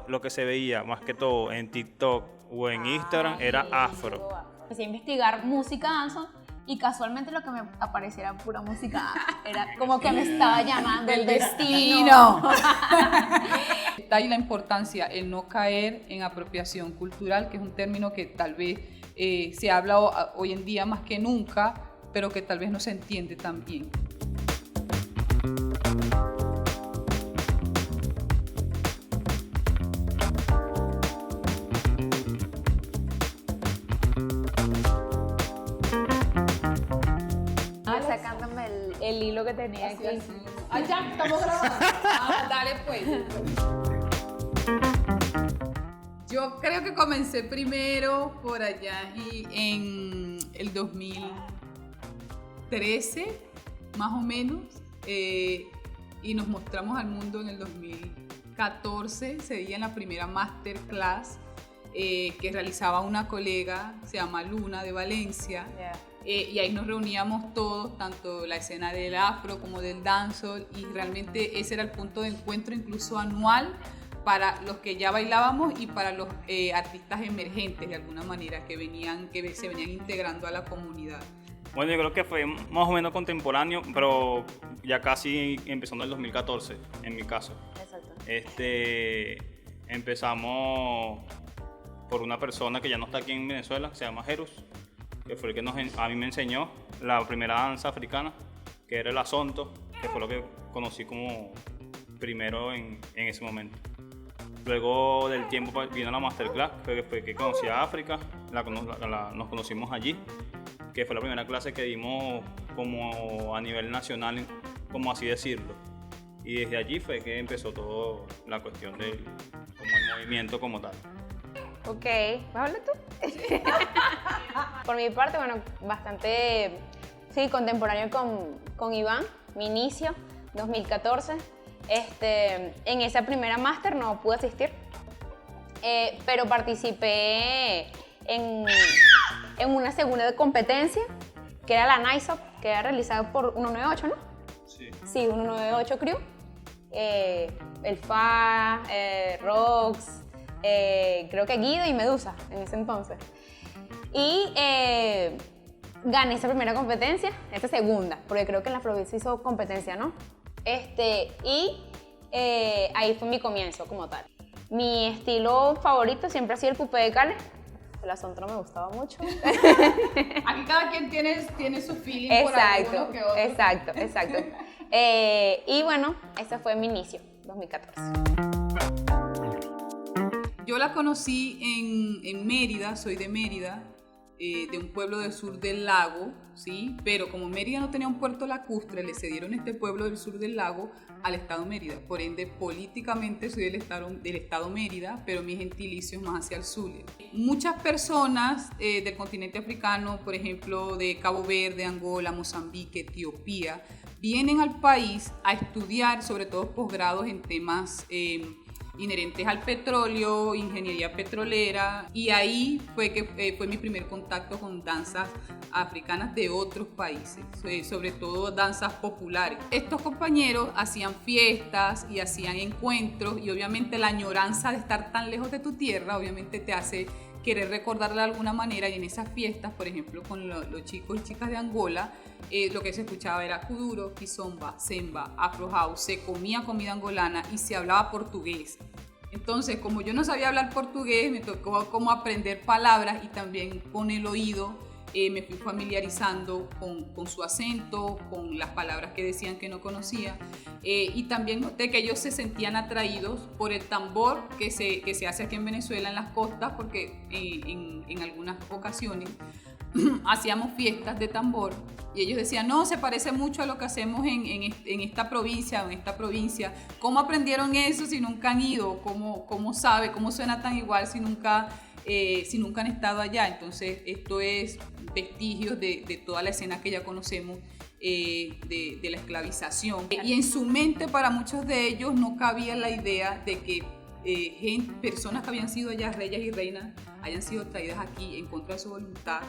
lo que se veía más que todo en TikTok o en Instagram era afro. Empecé a investigar música dancehall y casualmente lo que me aparecía era pura música afro. Era como que me estaba llamando el destino. Está ahí la importancia, el no caer en apropiación cultural, que es un término que tal vez se habla hoy en día más que nunca, pero que tal vez no se entiende tan bien. Sacándome el hilo que tenía aquí. Ah, ya, estamos grabando. Dale pues. Yo creo que comencé primero por allá y en el 2013, más o menos, y nos mostramos al mundo en el 2014. Se dio en la primera masterclass que realizaba una colega, se llama Luna, de Valencia. Yeah. Y ahí nos reuníamos todos, tanto la escena del afro como del dancehall, y realmente ese era el punto de encuentro incluso anual para los que ya bailábamos y para los artistas emergentes de alguna manera que se venían integrando a la comunidad. Bueno, yo creo que fue más o menos contemporáneo, pero ya casi empezando el 2014, en mi caso. Exacto. Empezamos por una persona que ya no está aquí en Venezuela, se llama Jerus, que fue el que a mí me enseñó la primera danza africana, que era el asonto, que fue lo que conocí como primero en ese momento. Luego del tiempo vino la masterclass, que fue que conocí a África, nos conocimos allí, que fue la primera clase que dimos como a nivel nacional, como así decirlo. Y desde allí fue que empezó toda la cuestión del como el movimiento como tal. Ok, ¿vas a hablar tú? Por mi parte, bueno, bastante, sí, contemporáneo con Iván, mi inicio, 2014. En esa primera máster no pude asistir, pero participé en una segunda competencia, que era la NISOP, que era realizada por 198, ¿no? Sí. Sí, 198 Crew, el FA, Rox, creo que Guido y Medusa en ese entonces. Y gané esa primera competencia, esta segunda, porque creo que en la Afrobeat hizo competencia, ¿no? Ahí fue mi comienzo como tal. Mi estilo favorito siempre ha sido el coupé de Cale. El asonto no me gustaba mucho. Aquí cada quien tiene su feeling por alguno que otro. Exacto. Y bueno, ese fue mi inicio, 2014. Yo la conocí en Mérida, soy de Mérida, de un pueblo del sur del lago, ¿sí? Pero como Mérida no tenía un puerto lacustre, le cedieron este pueblo del sur del lago al estado Mérida. Por ende, políticamente soy del estado Mérida, pero mi gentilicio es más hacia el sur. Muchas personas del continente africano, por ejemplo, de Cabo Verde, Angola, Mozambique, Etiopía, vienen al país a estudiar, sobre todo posgrados en temas inherentes al petróleo, ingeniería petrolera, y ahí fue que fue mi primer contacto con danzas africanas de otros países, sobre todo danzas populares. Estos compañeros hacían fiestas y hacían encuentros, y obviamente la añoranza de estar tan lejos de tu tierra obviamente te hace querer recordarla de alguna manera, y en esas fiestas, por ejemplo, con los chicos y chicas de Angola, lo que se escuchaba era kuduro, kizomba, semba, afro house, se comía comida angolana y se hablaba portugués. Entonces, como yo no sabía hablar portugués, me tocó como aprender palabras, y también con el oído me fui familiarizando con su acento, con las palabras que decían que no conocía, y también noté que ellos se sentían atraídos por el tambor que se hace aquí en Venezuela en las costas, porque en algunas ocasiones hacíamos fiestas de tambor, y ellos decían, no, se parece mucho a lo que hacemos en esta provincia o en esta provincia. ¿Cómo aprendieron eso si nunca han ido? ¿Cómo suena tan igual si nunca han estado allá? Entonces, esto es vestigios de toda la escena que ya conocemos de la esclavización. Y en su mente, para muchos de ellos, no cabía la idea de que personas que habían sido allá reyes y reinas, hayan sido traídas aquí en contra de su voluntad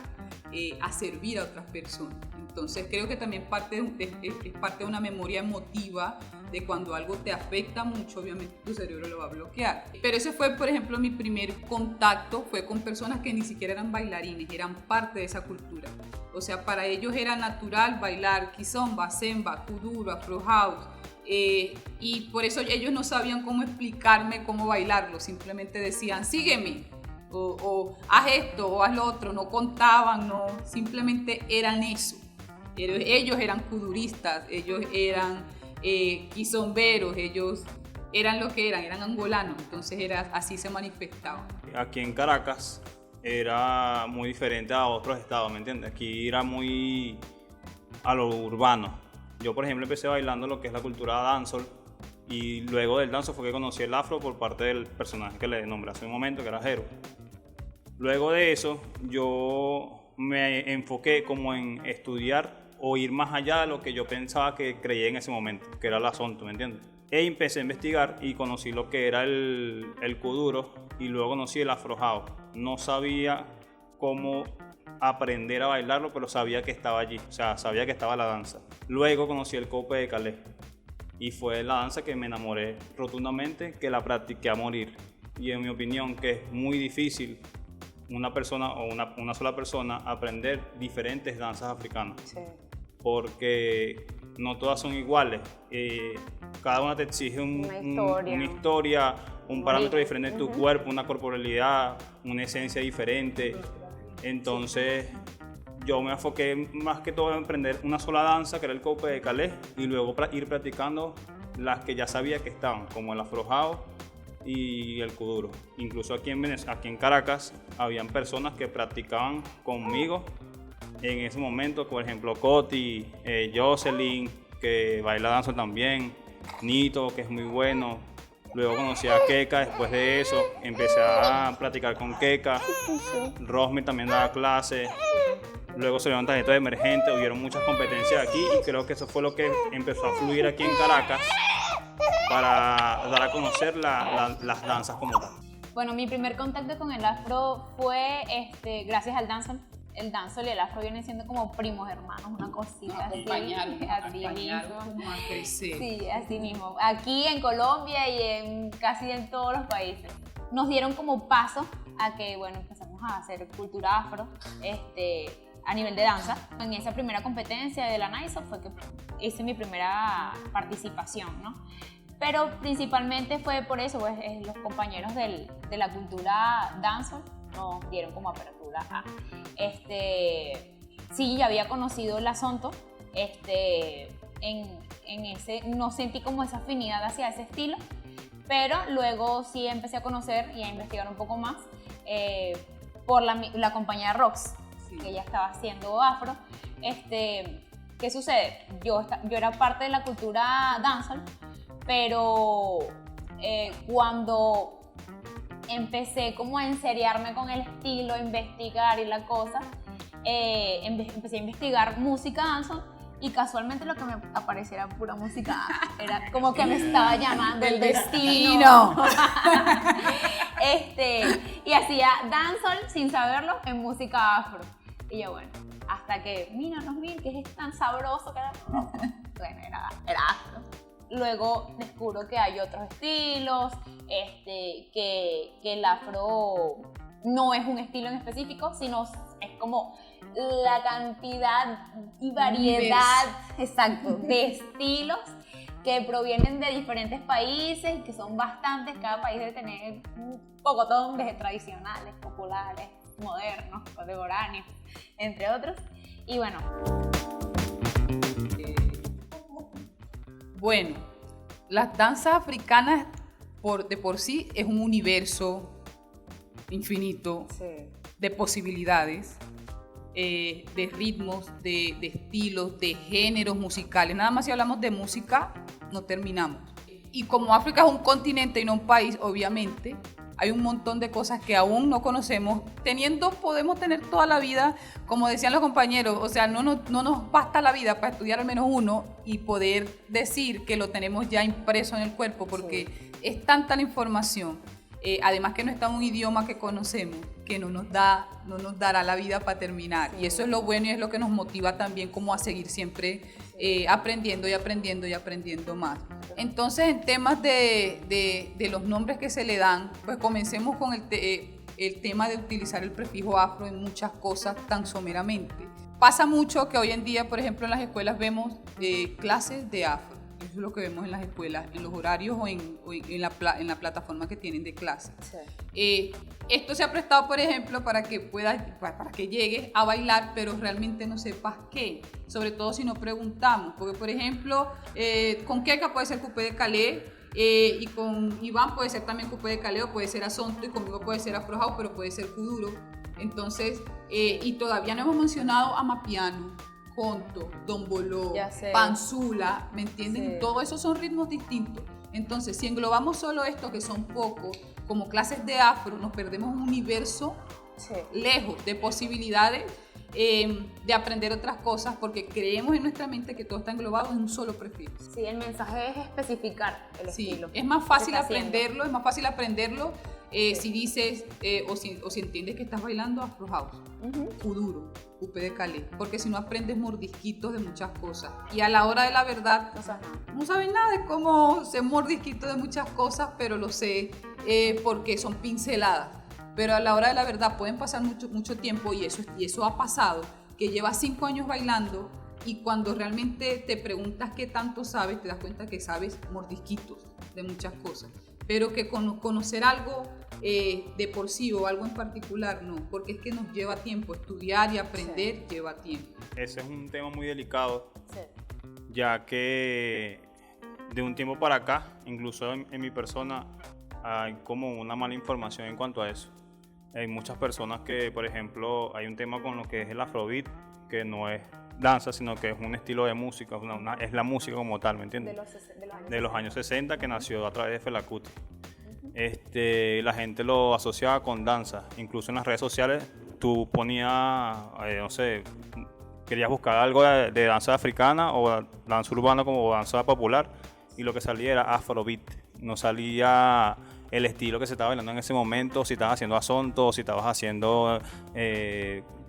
a servir a otras personas. Entonces creo que también es parte de una memoria emotiva de cuando algo te afecta mucho, obviamente tu cerebro lo va a bloquear. Pero ese fue, por ejemplo, mi primer contacto, fue con personas que ni siquiera eran bailarines, eran parte de esa cultura. O sea, para ellos era natural bailar kizomba, semba, kuduro, afro house. Y por eso ellos no sabían cómo explicarme cómo bailarlo, simplemente decían, sígueme, o haz esto, o haz lo otro, no contaban, no, simplemente eran eso. Ellos eran kuduristas, ellos eran quizomberos, ellos eran lo que eran angolanos, entonces así se manifestaban. Aquí en Caracas era muy diferente a otros estados, ¿me entiendes? Aquí era muy a lo urbano. Yo, por ejemplo, empecé bailando lo que es la cultura dancehall, y luego del dancehall fue que conocí el afro por parte del personaje que le nombré hace un momento, que era Jero. Luego de eso, yo me enfoqué como en estudiar o ir más allá de lo que yo pensaba que creía en ese momento, que era el asunto, ¿me entiendes? E empecé a investigar y conocí lo que era el kuduro, y luego conocí el afro house. No sabía cómo aprender a bailarlo, pero sabía que estaba allí, o sea, sabía que estaba la danza. Luego conocí el coupé de Calais, y fue la danza que me enamoré rotundamente, que la practiqué a morir. Y en mi opinión, que es muy difícil una persona o una sola persona aprender diferentes danzas africanas. Sí. Porque no todas son iguales. Cada una te exige una historia, un parámetro diferente de tu cuerpo, una corporalidad, una esencia diferente. Entonces yo me enfoqué más que todo en aprender una sola danza, que era el coupé de Calais, y luego ir practicando las que ya sabía que estaban, como el afro house y el kuduro. Incluso aquí en Caracas habían personas que practicaban conmigo en ese momento, por ejemplo Coti, Jocelyn, que baila danza también, Nito, que es muy bueno. Luego conocí a Keka, después de eso empecé a practicar con Keka. Rosme también daba clases. Luego se salieron tarjetas de emergente, hubieron muchas competencias aquí, y creo que eso fue lo que empezó a fluir aquí en Caracas para dar a conocer las danzas como tal. Bueno, mi primer contacto con el afro fue gracias al dancehall. El dancehall y el afro vienen siendo como primos hermanos, una cosita así. Acompañaron Mismo. como a crecer. Sí, así mismo. Aquí en Colombia y casi en todos los países. Nos dieron como paso a que, bueno, empezamos a hacer cultura afro a nivel de danza. En esa primera competencia de la NISO fue que hice mi primera participación, ¿no? Pero principalmente fue por eso, pues, los compañeros de la cultura dancehall nos dieron como apertura a. Sí, ya había conocido el Asonto, no sentí como esa afinidad hacia ese estilo, pero luego sí empecé a conocer y a investigar un poco más por la compañía Rox, sí, que ella estaba haciendo afro. ¿Qué sucede? Yo era parte de la cultura dancehall, pero cuando empecé como a enseriarme con el estilo, a investigar y la cosa, empecé a investigar música dancehall, y casualmente lo que me aparecía era pura música, era como que me estaba llamando el destino. Y hacía dancehall sin saberlo en música afro. Y yo, bueno, hasta que, mira, que es tan sabroso que era. Bueno, era afro. Luego descubro que hay otros estilos, que el afro no es un estilo en específico, sino es como la cantidad y variedad, exacto, de estilos que provienen de diferentes países, que son bastantes. Cada país debe tener un pocotón de tradicionales, populares, modernos, contemporáneos, entre otros. Y bueno. Bueno, las danzas africanas de por sí es un universo infinito, sí, de posibilidades, de ritmos, de estilos, de géneros musicales. Nada más si hablamos de música, no terminamos. Y como África es un continente y no un país, obviamente, hay un montón de cosas que aún no conocemos. Podemos tener toda la vida, como decían los compañeros, o sea, no nos basta la vida para estudiar al menos uno y poder decir que lo tenemos ya impreso en el cuerpo, porque sí, es tanta la información, además que no está en un idioma que conocemos, que no nos dará la vida para terminar. Y eso es lo bueno y es lo que nos motiva también como a seguir siempre aprendiendo y aprendiendo y aprendiendo más. Entonces, en temas de los nombres que se le dan, pues comencemos con el tema de utilizar el prefijo afro en muchas cosas tan someramente. Pasa mucho que hoy en día, por ejemplo, en las escuelas vemos clases de afro. Eso es lo que vemos en las escuelas, en los horarios o en la plataforma que tienen de clase. Sí. Esto se ha prestado, por ejemplo, para que llegues a bailar, pero realmente no sepas qué. Sobre todo si no preguntamos. Porque, por ejemplo, con Keka puede ser coupé de Calais, y con Iván puede ser también coupé de Calais, o puede ser asonto, y conmigo puede ser afro house, pero puede ser kuduro. Entonces, y todavía no hemos mencionado amapiano, conto, domboló, panzula, ¿me entienden? Sí. Todo eso son ritmos distintos. Entonces, si englobamos solo esto, que son pocos, como clases de afro, nos perdemos un universo lejos de posibilidades de aprender otras cosas, porque creemos en nuestra mente que todo está englobado en un solo prefijo. Sí, el mensaje es especificar el estilo. Es más fácil aprenderlo, si dices o si entiendes que estás bailando afro house, kuduro, coupé de Calais, porque si no aprendes mordisquitos de muchas cosas, y a la hora de la verdad no sabes nada de cómo se mordisquito de muchas cosas, pero lo sé porque son pinceladas. Pero a la hora de la verdad pueden pasar mucho tiempo, y eso ha pasado, que llevas 5 años bailando, y cuando realmente te preguntas qué tanto sabes, te das cuenta que sabes mordisquitos de muchas cosas, pero que conocer algo de por sí o algo en particular no, porque es que nos lleva tiempo, estudiar y aprender lleva tiempo. Ese es un tema muy delicado, ya que de un tiempo para acá, incluso en mi persona, hay como una mala información en cuanto a eso. Hay muchas personas que, por ejemplo, hay un tema con lo que es el afrobeat, que no es danza, sino que es un estilo de música, es la música como tal, ¿me entiendes? De los años 60, que nació a través de Fela Kuti. La gente lo asociaba con danza, incluso en las redes sociales tú ponías, no sé, querías buscar algo de danza africana o danza urbana como danza popular, y lo que salía era afrobeat, no salía el estilo que se estaba bailando en ese momento, si estabas haciendo asonto, si estabas haciendo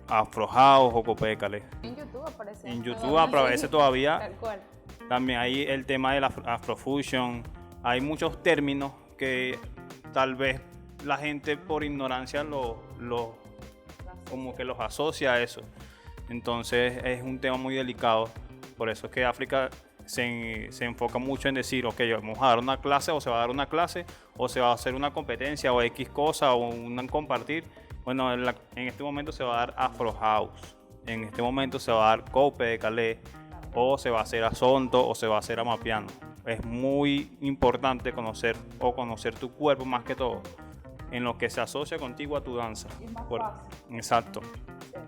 afro house o coupé de Calais. En YouTube aparece. En YouTube aparece todavía. Tal cual. También hay el tema de la afrofusion. Hay muchos términos que tal vez la gente por ignorancia como que los asocia a eso. Entonces es un tema muy delicado. Por eso es que África se enfoca mucho en decir, ok, vamos a dar una clase, o se va a dar una clase, o se va a hacer una competencia, o X cosa, o un compartir. Bueno, en este momento se va a dar Afro House, en este momento se va a dar coupé de Calais, o se va a hacer asonto, o se va a hacer amapiano. Es muy importante conocer tu cuerpo más que todo, en lo que se asocia contigo a tu danza. Es más fácil. Exacto.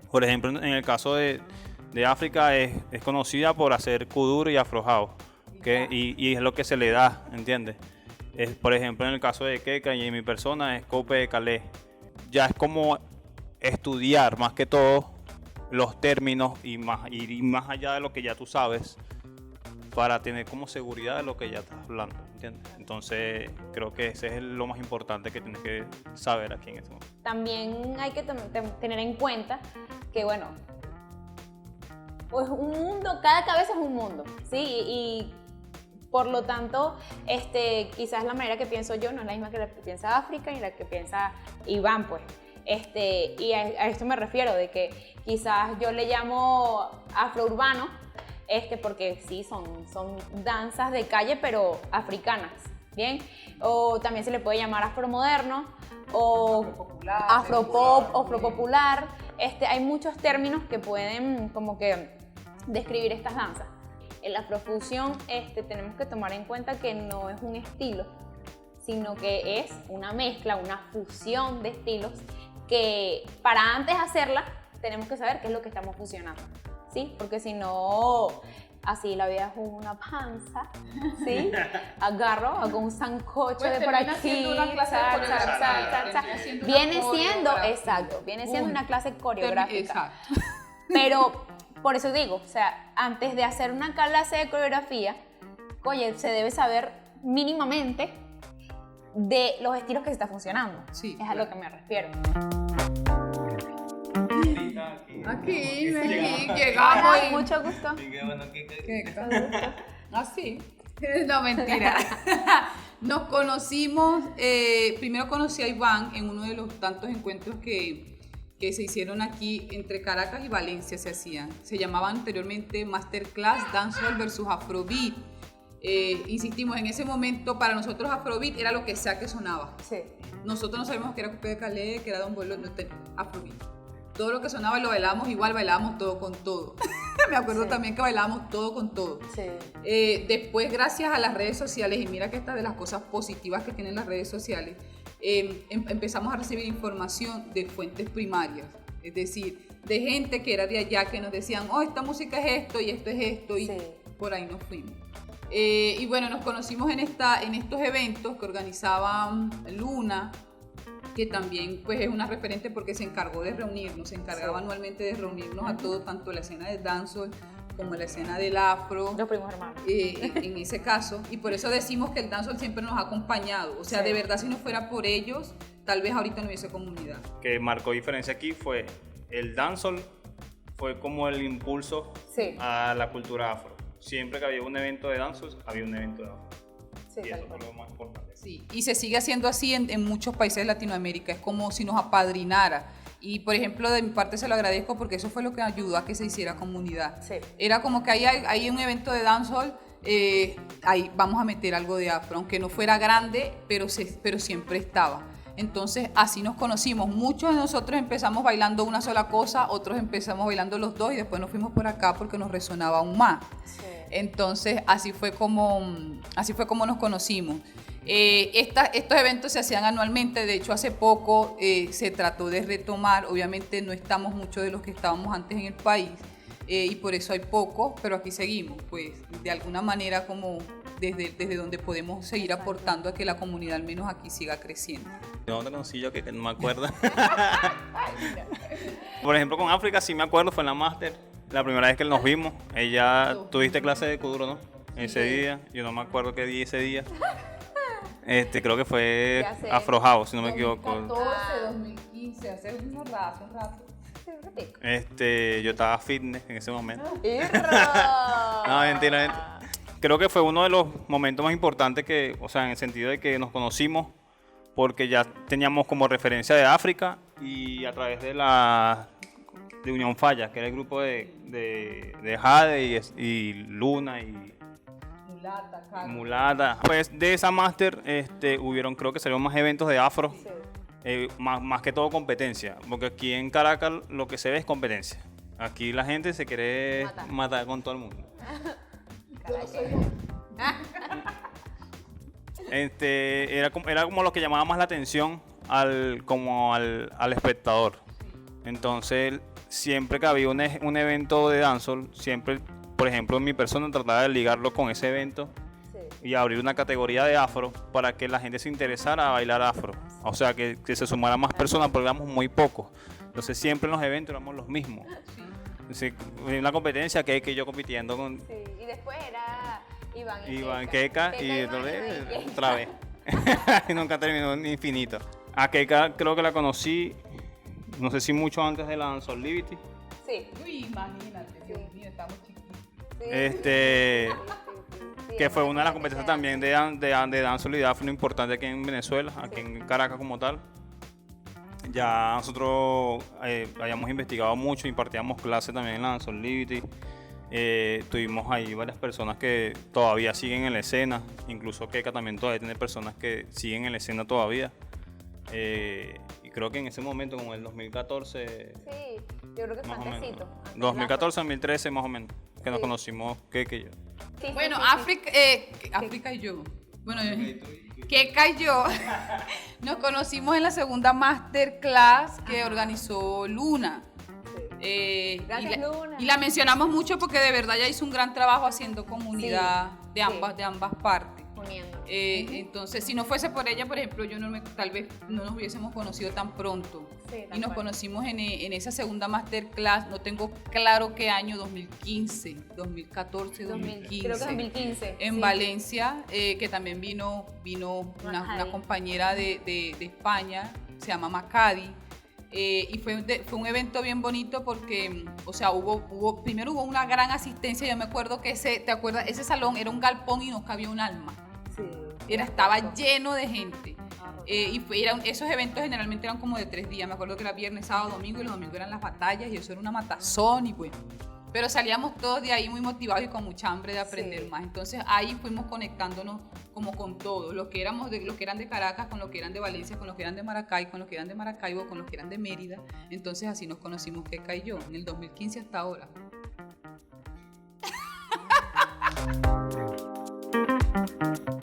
Por ejemplo, en el caso de África es conocida por hacer kuduro y afro house, y es lo que se le da, ¿entiendes? Por ejemplo, en el caso de Keka y en mi persona es coupé de Calais. Ya es como estudiar más que todo los términos y más allá de lo que ya tú sabes, para tener como seguridad de lo que ya estás hablando, ¿entiendes? Entonces creo que ese es lo más importante que tienes que saber aquí en este momento. También hay que tener en cuenta que, bueno, pues un mundo, cada cabeza es un mundo, ¿sí? Y por lo tanto, quizás la manera que pienso yo no es la misma que la que piensa África y la que piensa Iván, pues. Y a esto me refiero, de que quizás yo le llamo afrourbano, porque sí, son danzas de calle, pero africanas, ¿bien? O también se le puede llamar afromoderno, o afropop, o afropopular. Hay muchos términos que pueden como que describir estas danzas. En la afrofusión tenemos que tomar en cuenta que no es un estilo, sino que es una mezcla, una fusión de estilos que para antes hacerla tenemos que saber qué es lo que estamos fusionando, ¿sí? Porque si no, así la vida es una panza, ¿sí? Hago un sancocho pues de por aquí, viene siendo una clase coreográfica. Pero por eso digo, o sea, antes de hacer una clase de coreografía, oye, se debe saber mínimamente de los estilos que se está funcionando. Sí, Es a lo que me refiero. Aquí, Hola, llegamos y... mucho gusto. Así. No, mentira. Nos conocimos, primero conocí a Iván en uno de los tantos encuentros que se hicieron aquí entre Caracas y Valencia se hacían. Se llamaban anteriormente Masterclass Dancehall versus Afrobeat. Insistimos, en ese momento para nosotros Afrobeat era lo que sea que sonaba. Sí. Nosotros no sabíamos que era Coupé de Calais, que era Don Bolo, Afrobeat. Todo lo que sonaba lo bailábamos igual, bailábamos todo con todo. Me acuerdo también que bailábamos todo con todo. Sí. Después, gracias a las redes sociales, y mira que esta de las cosas positivas que tienen las redes sociales, empezamos a recibir información de fuentes primarias, es decir, de gente que era de allá que nos decían, oh, esta música es esto y esto es esto, y Sí. por ahí nos fuimos. Y bueno, nos conocimos en estos eventos que organizaban Luna, que también pues es una referente porque se encargó de reunirnos, se encargaba anualmente de reunirnos a todo, tanto la escena del dancehall como la escena del afro, Los primos hermanos. en ese caso, y por eso decimos que el dancehall siempre nos ha acompañado, o sea, Sí. de verdad si no fuera por ellos, tal vez ahorita no hubiese comunidad. Que marcó diferencia aquí fue el dancehall, fue como el impulso Sí. a la cultura afro. Siempre que había un evento de dancehall, había un evento de afro. Sí, Y tal eso fue cual. lo más importante. Sí, y se sigue haciendo así en muchos países de Latinoamérica, es como si nos apadrinara. Y por ejemplo, de mi parte se lo agradezco porque eso fue lo que ayudó a que se hiciera comunidad. Sí. Era como que hay un evento de dancehall, ahí vamos a meter algo de afro, aunque no fuera grande, pero siempre estaba. Entonces así nos conocimos. Muchos de nosotros empezamos bailando una sola cosa, otros empezamos bailando los dos y después nos fuimos por acá porque nos resonaba aún más. Sí. Entonces así fue como nos conocimos. Estos eventos se hacían anualmente, de hecho hace poco se trató de retomar, obviamente no estamos muchos de los que estábamos antes en el país y por eso hay pocos, pero aquí seguimos, pues de alguna manera como desde donde podemos seguir aportando a que la comunidad al menos aquí siga creciendo. ¿De dónde conocí yo? Que no me acuerdo. Por ejemplo, con África sí me acuerdo, fue en la Master. La primera vez que nos vimos, ella tuviste clase de kuduro, ¿no? Ese día, yo no me acuerdo qué día ese día. Creo que fue Ya sé. Afro House, si no me equivoco. 2014, 2015, hace un rato. Yo estaba fitness en ese momento. ¡Irra! No, mentira. Creo que fue uno de los momentos más importantes que, o sea, en el sentido de que nos conocimos porque ya teníamos como referencia de África y a través de Unión Falla, que era el grupo de Jade y Luna y Mulata. Pues de esa máster hubieron, creo que salieron más eventos de afro, más que todo competencia, porque aquí en Caracas lo que se ve es competencia. Aquí la gente se quiere matar con todo el mundo. Era como lo que llamaba más la atención al espectador. Entonces, siempre que había un evento de dancehall, siempre, por ejemplo, mi persona trataba de ligarlo con ese evento y abrir una categoría de afro para que la gente se interesara a bailar afro. O sea, que se sumara más personas, porque éramos muy pocos. Entonces, siempre en los eventos éramos los mismos. Sí, una competencia que yo compitiendo con Sí, y después era Iván Keika y otra vez. Y nunca terminó en infinito. A Keika creo que la conocí, no sé si mucho antes de la Dancehall Liberty. Sí. Uy, imagínate, Dios mío, estamos chiquitos. Que fue una de las competencias también de Dancehall y de Afro importante aquí en Venezuela, aquí en Caracas como tal. Ya nosotros habíamos investigado mucho, impartíamos clases también en la Dancehall Liberty. Tuvimos ahí varias personas que todavía siguen en la escena, incluso Keika también todavía tiene personas que siguen en la escena todavía. Y creo que en ese momento, como el 2014, Sí, yo creo que fue más o menos, antesito. 2014, 2013 más o menos, que nos conocimos Keika y yo. Sí, Bueno, sí. África y yo. Bueno, Keika y yo nos conocimos en la segunda masterclass que organizó Luna. Gracias, Luna. Y la mencionamos mucho porque de verdad ella hizo un gran trabajo haciendo comunidad Sí, de ambas partes. Muy Comiendo. Entonces, si no fuese por ella, por ejemplo, tal vez no nos hubiésemos conocido tan pronto. Sí, tal Y nos cual. conocimos en esa segunda masterclass, no tengo claro qué año, 2015, 2014, 2015. Creo que 2015. En sí. Valencia, que también vino una Macadi. compañera de España, se llama Macadi, y fue un evento bien bonito porque, o sea, primero hubo una gran asistencia. Yo me acuerdo que ¿te acuerdas? Ese salón era un galpón y no cabía un alma. Sí. Estaba lleno de gente. Esos eventos generalmente eran como de 3 días. Me acuerdo que era viernes, sábado, domingo, y los domingos eran las batallas, y eso era una matazón, y bueno. Pero salíamos todos de ahí muy motivados y con mucha hambre de aprender Sí. más. Entonces ahí fuimos conectándonos como con todos, los que eran de Caracas, con los que eran de Valencia, con los que eran de Maracay, con los que eran de Maracaibo, con los que eran de Mérida. Entonces así nos conocimos Keka y yo, en el 2015 hasta ahora.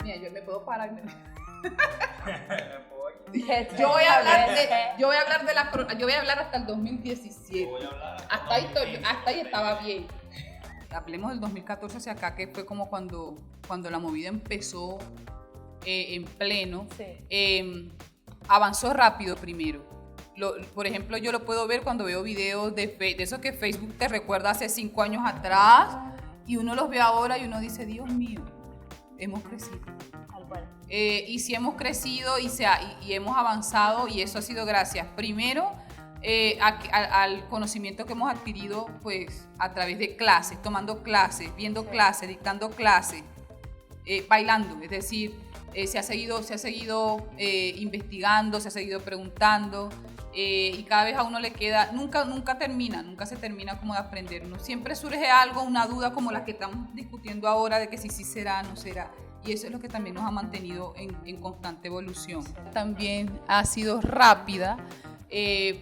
Mira, yo me puedo parar. Yo voy a hablar hasta el 2017. Hasta ahí estaba bien. Hablemos del 2014 hacia acá, que fue como cuando la movida empezó en pleno. Sí. Avanzó rápido primero. Por ejemplo, yo lo puedo ver cuando veo videos de esos que Facebook te recuerda hace 5 años atrás, y uno los ve ahora y uno dice, Dios mío, hemos crecido. Tal cual. Y sí hemos crecido y hemos avanzado, y eso ha sido gracias primero al conocimiento que hemos adquirido pues a través de clases, tomando clases, viendo clases, dictando clases, bailando. Es decir, se ha seguido investigando, se ha seguido preguntando, y cada vez a uno le queda, nunca se termina como de aprender, ¿no? Siempre surge algo, una duda como la que estamos discutiendo ahora, de que si sí será, no será. Y eso es lo que también nos ha mantenido en constante evolución. También ha sido rápida,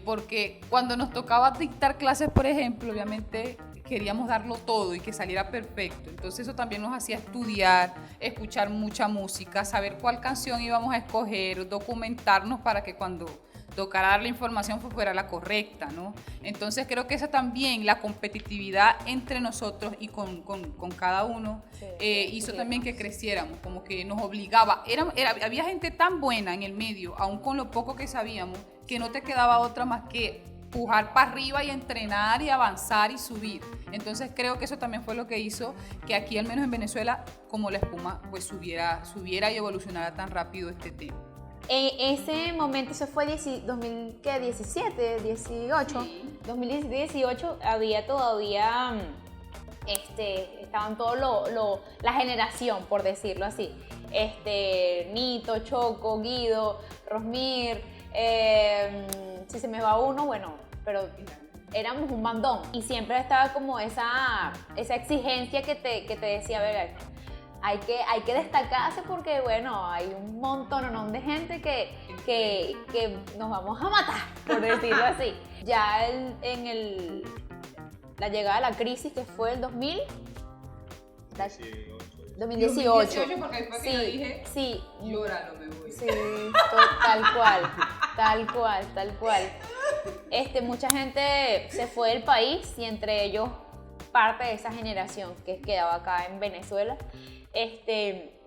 porque cuando nos tocaba dictar clases, por ejemplo, obviamente queríamos darlo todo y que saliera perfecto. Entonces eso también nos hacía estudiar, escuchar mucha música, saber cuál canción íbamos a escoger, documentarnos para que cuando tocara dar la información fuera la correcta, ¿no? Entonces creo que esa también, la competitividad entre nosotros y con cada uno, hizo también que creciéramos, como que nos obligaba. Había gente tan buena en el medio, aún con lo poco que sabíamos, que no te quedaba otra más que pujar para arriba y entrenar y avanzar y subir. Entonces creo que eso también fue lo que hizo que aquí, al menos en Venezuela, como la espuma, pues subiera y evolucionara tan rápido este tema. En ese momento, eso fue 2017, 18, Sí. 2017-18, había todavía, estaban todos la generación, por decirlo así, Nito, Choco, Guido, Rosmir, si se me va uno, bueno, pero éramos un bandón, y siempre estaba como esa exigencia que te decía, a ver, hay que destacarse porque, bueno, hay un montón de gente que nos vamos a matar, por decirlo así. Ya la llegada de la crisis, que fue el 2018. Porque después que Sí, yo dije, sí. llóralo, me voy. Sí, tal cual. Mucha gente se fue del país, y entre ellos parte de esa generación que quedaba acá en Venezuela.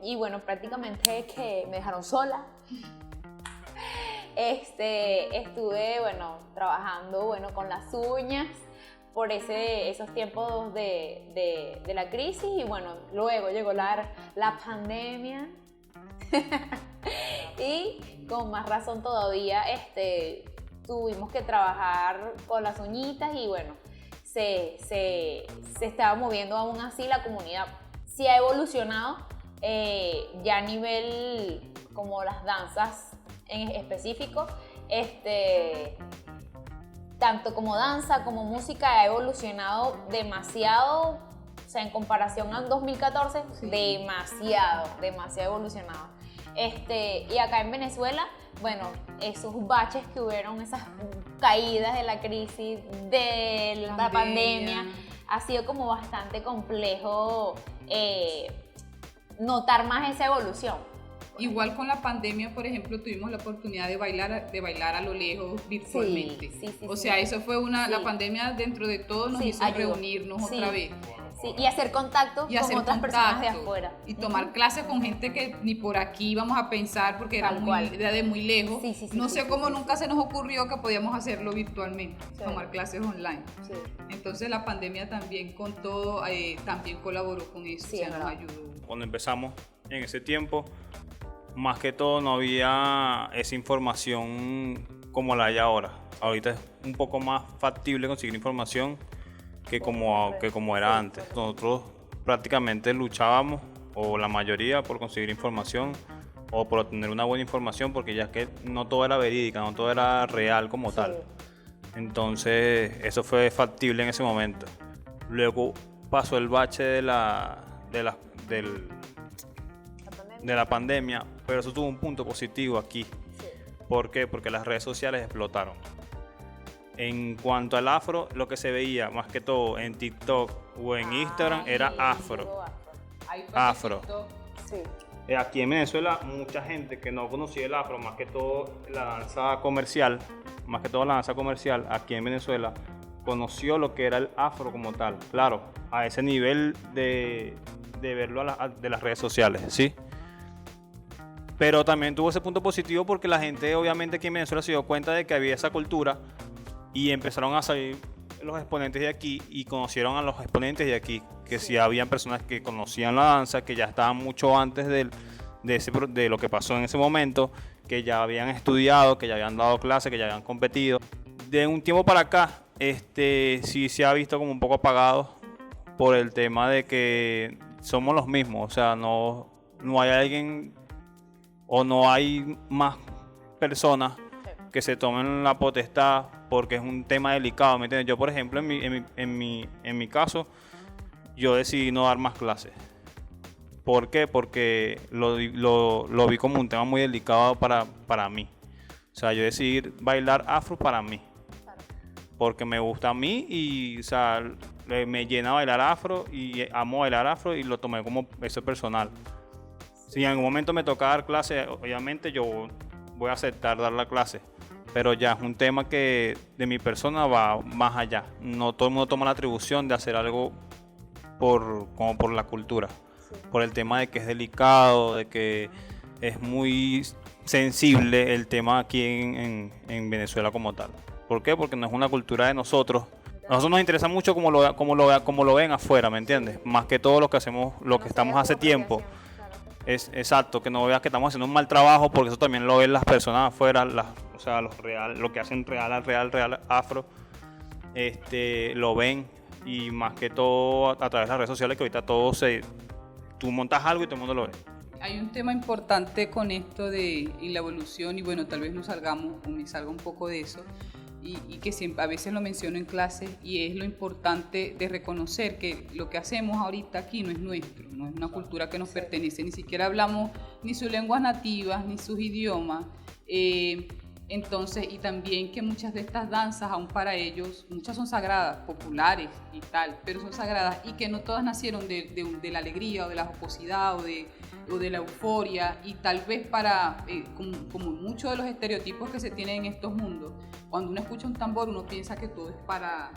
Y bueno, prácticamente que me dejaron sola. Estuve, bueno, trabajando, bueno, con las uñas por esos tiempos de la crisis, y bueno, luego llegó la pandemia. Y con más razón todavía, tuvimos que trabajar con las uñitas, y bueno, se estaba moviendo aún así la comunidad. Sí ha evolucionado, ya a nivel como las danzas en específico, tanto como danza como música ha evolucionado demasiado, o sea, en comparación al 2014, Sí. demasiado evolucionado. Y acá en Venezuela, bueno, esos baches que hubieron, esas caídas de la crisis, de la pandemia, ha sido como bastante complejo notar más esa evolución. Igual con la pandemia, por ejemplo, tuvimos la oportunidad de bailar a lo lejos virtualmente. Sí, O sea, eso fue la Sí. pandemia, dentro de todo nos Sí, hizo ayudó. reunirnos Sí. otra vez. Sí, y hacer contacto y con hacer otras personas de contacto, afuera. y tomar clases con gente que ni por aquí vamos a pensar porque era Tal cual. de muy lejos. Sí, sí, sí, No sí, sé sí, cómo sí, nunca se nos ocurrió que podíamos hacerlo virtualmente, Sí. tomar clases online. Sí. Entonces la pandemia también con todo, también colaboró con eso, Sí, o sea, es nos verdad. ayudó. Cuando empezamos en ese tiempo, más que todo no había esa información como la hay ahora. Ahorita es un poco más factible conseguir información que como era antes. Nosotros prácticamente luchábamos, o la mayoría, por conseguir información o por obtener una buena información, porque ya que no todo era verídica, no todo era real como tal. Entonces eso fue factible en ese momento. Luego pasó el bache de la pandemia, pero eso tuvo un punto positivo aquí. ¿Por qué? Porque las redes sociales explotaron. En cuanto al afro, lo que se veía más que todo en TikTok o en Instagram era afro. Ahí fue Afro. TikTok. Sí. Aquí en Venezuela, mucha gente que no conocía el afro, más que todo la danza comercial, aquí en Venezuela, conoció lo que era el afro como tal. Claro, a ese nivel de verlo de las redes sociales, ¿sí? Pero también tuvo ese punto positivo porque la gente, obviamente, aquí en Venezuela se dio cuenta de que había esa cultura y empezaron a salir los exponentes de aquí y conocieron a los exponentes de aquí, que sí habían personas que conocían la danza, que ya estaban mucho antes de lo que pasó en ese momento, que ya habían estudiado, que ya habían dado clases, que ya habían competido. De un tiempo para acá, sí se ha visto como un poco apagado por el tema de que somos los mismos, o sea, no hay alguien o no hay más personas que se tomen la potestad porque es un tema delicado, ¿me entiendes? Yo, por ejemplo, en mi caso, yo decidí no dar más clases. ¿Por qué? Porque lo vi como un tema muy delicado para mí. O sea, yo decidí bailar afro para mí. Porque me gusta a mí y, o sea, me llena bailar afro y amo bailar afro y lo tomé como eso personal. Si en algún momento me toca dar clase, obviamente yo voy a aceptar dar la clase, pero ya es un tema que de mi persona va más allá. No todo el mundo toma la atribución de hacer algo como por la cultura, por el tema de que es delicado, de que es muy sensible el tema aquí en Venezuela como tal. ¿Por qué? Porque no es una cultura de nosotros. A nosotros nos interesa mucho como lo ven afuera, ¿me entiendes? Más que todo lo que hacemos, lo que estamos hace tiempo. Es exacto, que no veas que estamos haciendo un mal trabajo, porque eso también lo ven las personas afuera, o sea, lo que hacen real afro, lo ven, y más que todo a través de las redes sociales, que ahorita tú montas algo y todo el mundo lo ve. Hay un tema importante con esto y la evolución, y bueno, tal vez me salga un poco de eso, y que siempre, a veces lo menciono en clases, y es lo importante de reconocer que lo que hacemos ahorita aquí no es nuestro, no es una cultura que nos pertenece, ni siquiera hablamos ni sus lenguas nativas, ni sus idiomas. Entonces, y también que muchas de estas danzas, aún para ellos, muchas son sagradas, populares y tal, pero son sagradas, y que no todas nacieron de la alegría o de la jocosidad o de la euforia, y tal vez como muchos de los estereotipos que se tienen en estos mundos, cuando uno escucha un tambor uno piensa que todo es para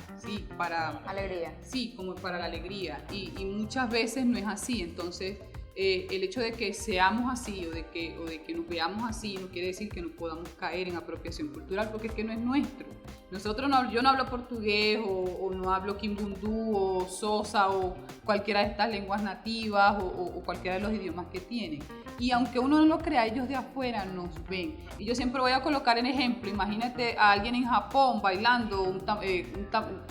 Alegría. Sí, como para la alegría, y muchas veces no es así. Entonces el hecho de que seamos así o de que nos veamos así no quiere decir que no podamos caer en apropiación cultural, porque es que no es nuestro. Yo no hablo portugués o no hablo quimbundú o sosa o cualquiera de estas lenguas nativas o cualquiera de los idiomas que tienen. Y aunque uno no lo crea, ellos de afuera nos ven. Y yo siempre voy a colocar en ejemplo, imagínate a alguien en Japón bailando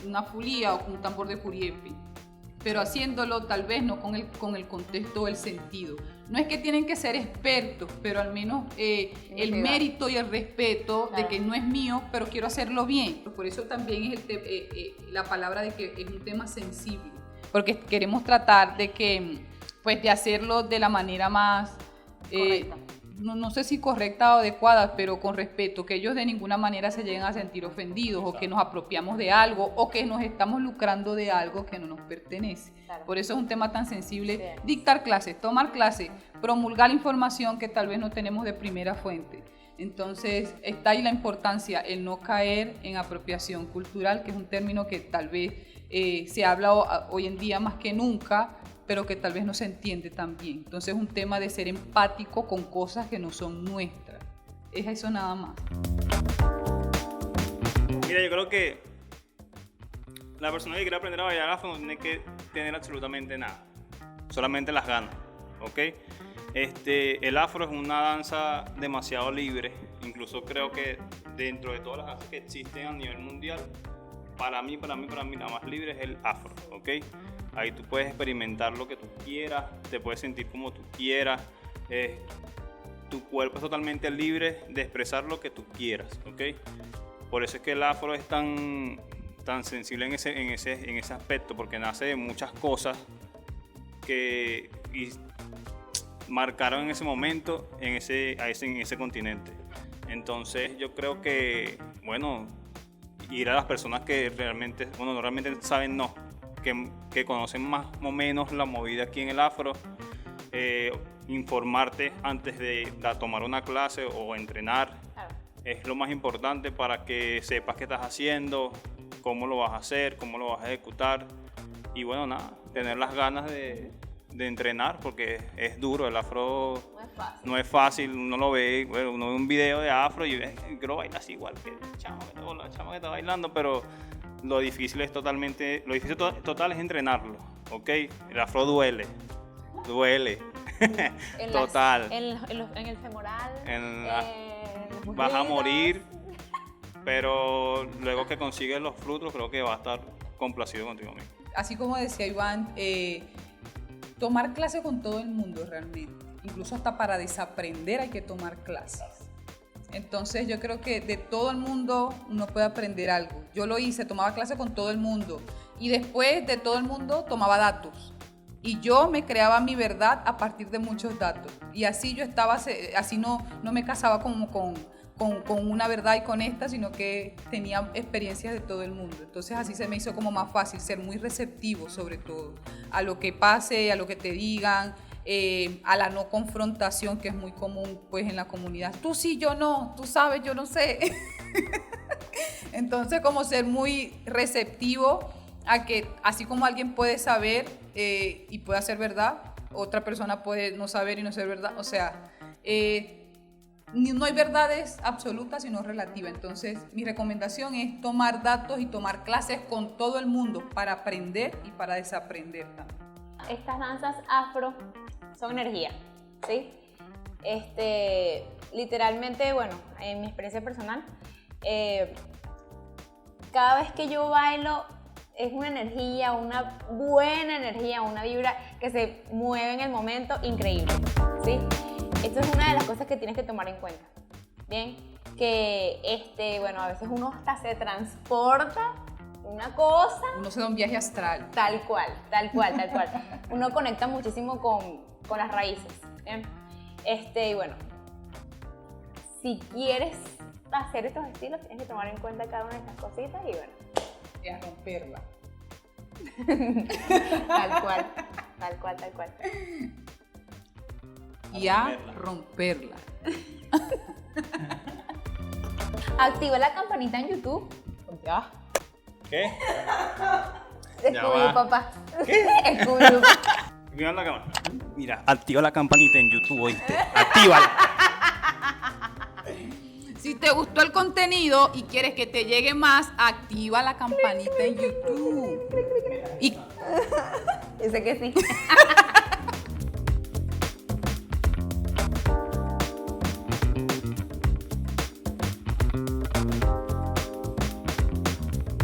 una fulía o con un tambor de curiepi, pero haciéndolo tal vez no con el contexto o el sentido. No es que tienen que ser expertos, pero al menos el mérito y el respeto de que no es mío, pero quiero hacerlo bien. Por eso también es la palabra de que es un tema sensible, porque queremos tratar de hacerlo de la manera más no sé si correcta o adecuada, pero con respeto, que ellos de ninguna manera se lleguen a sentir ofendidos. Exacto. O que nos apropiamos de algo o que nos estamos lucrando de algo que no nos pertenece. Claro. Por eso es un tema tan sensible. Sí. Dictar clases, tomar clases, promulgar información que tal vez no tenemos de primera fuente. Entonces está ahí la importancia, el no caer en apropiación cultural, que es un término que tal vez se habla hoy en día más que nunca, pero que tal vez no se entiende tan bien. Entonces es un tema de ser empático con cosas que no son nuestras. Es eso nada más. Mira, yo creo que la persona que quiere aprender a bailar afro no tiene que tener absolutamente nada, solamente las ganas, ¿ok? El afro es una danza demasiado libre, incluso creo que dentro de todas las danzas que existen a nivel mundial, para mí, la más libre es el afro, ¿ok? Ahí tú puedes experimentar lo que tú quieras, te puedes sentir como tú quieras, tu cuerpo es totalmente libre de expresar lo que tú quieras, ¿ok? Por eso es que el afro es tan sensible en ese aspecto, porque nace de muchas cosas que marcaron en ese momento en ese continente. Entonces yo creo que, bueno, ir a las personas que realmente, bueno, no realmente saben, no, que conocen más o menos la movida aquí en el afro, informarte antes de tomar una clase o entrenar, Claro. es lo más importante para que sepas qué estás haciendo, cómo lo vas a hacer, cómo lo vas a ejecutar y bueno, nada, tener las ganas de entrenar porque es duro, el afro No es fácil. no es fácil, uno lo ve, bueno, uno ve un video de afro y quiero bailar así igual que el chamo que está bailando, pero lo difícil total es entrenarlo, ¿ok? El afro duele, En total. en el femoral. Los Vas a muslitos. morir, pero luego que consigues los frutos creo que vas a estar complacido contigo mismo. Así como decía Iván, tomar clases con todo el mundo realmente. Incluso hasta para desaprender hay que tomar clases. Entonces yo creo que de todo el mundo uno puede aprender algo. Yo lo hice, tomaba clases con todo el mundo y después de todo el mundo tomaba datos. Y yo me creaba mi verdad a partir de muchos datos. Y así yo estaba, así no me casaba como con una verdad y con esta, sino que tenía experiencias de todo el mundo. Entonces así se me hizo como más fácil, ser muy receptivo sobre todo, a lo que pase, a lo que te digan, a la no confrontación que es muy común pues en la comunidad. Tú sí, yo no, tú sabes, yo no sé. Entonces como ser muy receptivo a que así como alguien puede saber y puede hacer verdad, otra persona puede no saber y no ser verdad. O sea, no hay verdades absolutas sino relativas. Entonces mi recomendación es tomar datos y tomar clases con todo el mundo para aprender y para desaprender también. Estas danzas afro son energía, ¿sí? Literalmente, bueno, en mi experiencia personal, cada vez que yo bailo es una energía, una buena energía, una vibra que se mueve en el momento increíble, ¿sí? Esto es una de las cosas que tienes que tomar en cuenta, ¿bien? Que, bueno, a veces uno hasta se transporta una cosa. Uno se da un viaje astral. Tal cual. Uno conecta muchísimo con las raíces, ¿bien? Y bueno, si quieres hacer estos estilos, tienes que tomar en cuenta cada una de estas cositas y bueno. Y a romperla. Tal cual. Y a romperla. Activa la campanita en YouTube. Ya. ¿Qué? Scooby, papá. ¿Qué? Scooby. Mira la cámara. Mira, activa la campanita en YouTube, ¿oíste? Actívala. Si te gustó el contenido y quieres que te llegue más, activa la campanita en YouTube. Y Dice que sí.